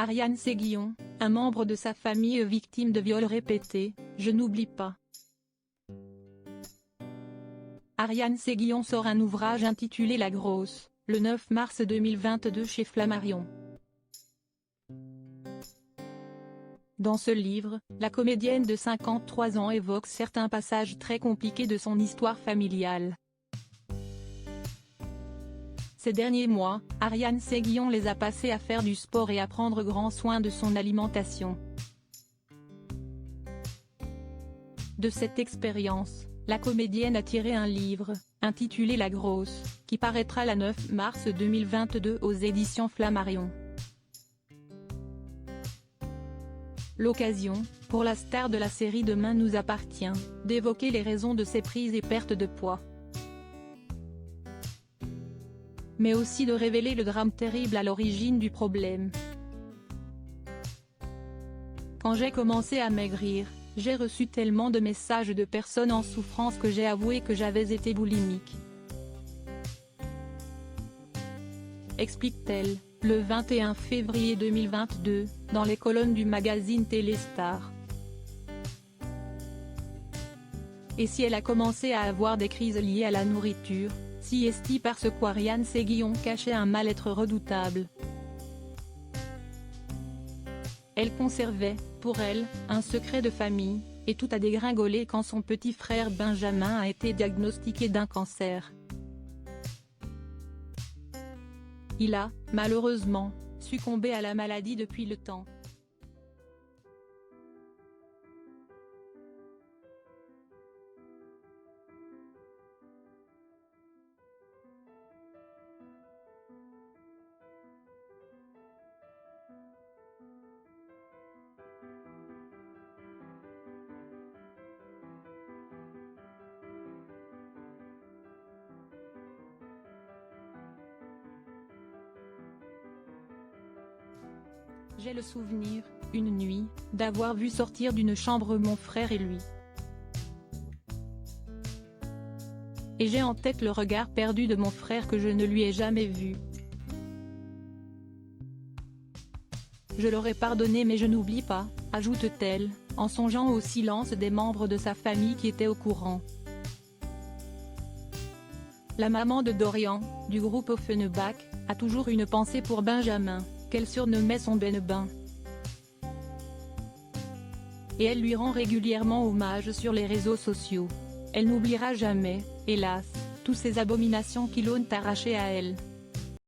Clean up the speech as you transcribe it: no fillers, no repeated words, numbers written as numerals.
Ariane Séguillon, un membre de sa famille victime de viols répétés, je n'oublie pas. Ariane Séguillon sort un ouvrage intitulé La Grosse, le 9 mars 2022 chez Flammarion. Dans ce livre, la comédienne de 53 ans évoque certains passages très compliqués de son histoire familiale. Ces derniers mois, Ariane Séguillon les a passés à faire du sport et à prendre grand soin de son alimentation. De cette expérience, la comédienne a tiré un livre, intitulé La Grosse, qui paraîtra le 9 mars 2022 aux éditions Flammarion. L'occasion, pour la star de la série Demain nous appartient, d'évoquer les raisons de ses prises et pertes de poids. Mais aussi de révéler le drame terrible à l'origine du problème. Quand j'ai commencé à maigrir, j'ai reçu tellement de messages de personnes en souffrance que j'ai avoué que j'avais été boulimique. Explique-t-elle, le 21 février 2022, dans les colonnes du magazine Téléstar. Et si elle a commencé à avoir des crises liées à la nourriture, si est-ce parce qu'Ariane Séguillon cachait un mal-être redoutable. Elle conservait, pour elle, un secret de famille, et tout a dégringolé quand son petit frère Benjamin a été diagnostiqué d'un cancer. Il a, malheureusement, succombé à la maladie depuis le temps. J'ai le souvenir, une nuit, d'avoir vu sortir d'une chambre mon frère et lui. Et j'ai en tête le regard perdu de mon frère que je ne lui ai jamais vu. Je l'aurais pardonné mais je n'oublie pas, ajoute-t-elle, en songeant au silence des membres de sa famille qui étaient au courant. La maman de Dorian, du groupe Offenbach, a toujours une pensée pour Benjamin, qu'elle surnommait son Ben-Ben. Et elle lui rend régulièrement hommage sur les réseaux sociaux. Elle n'oubliera jamais, hélas, toutes ces abominations qui l'ont arraché à elle.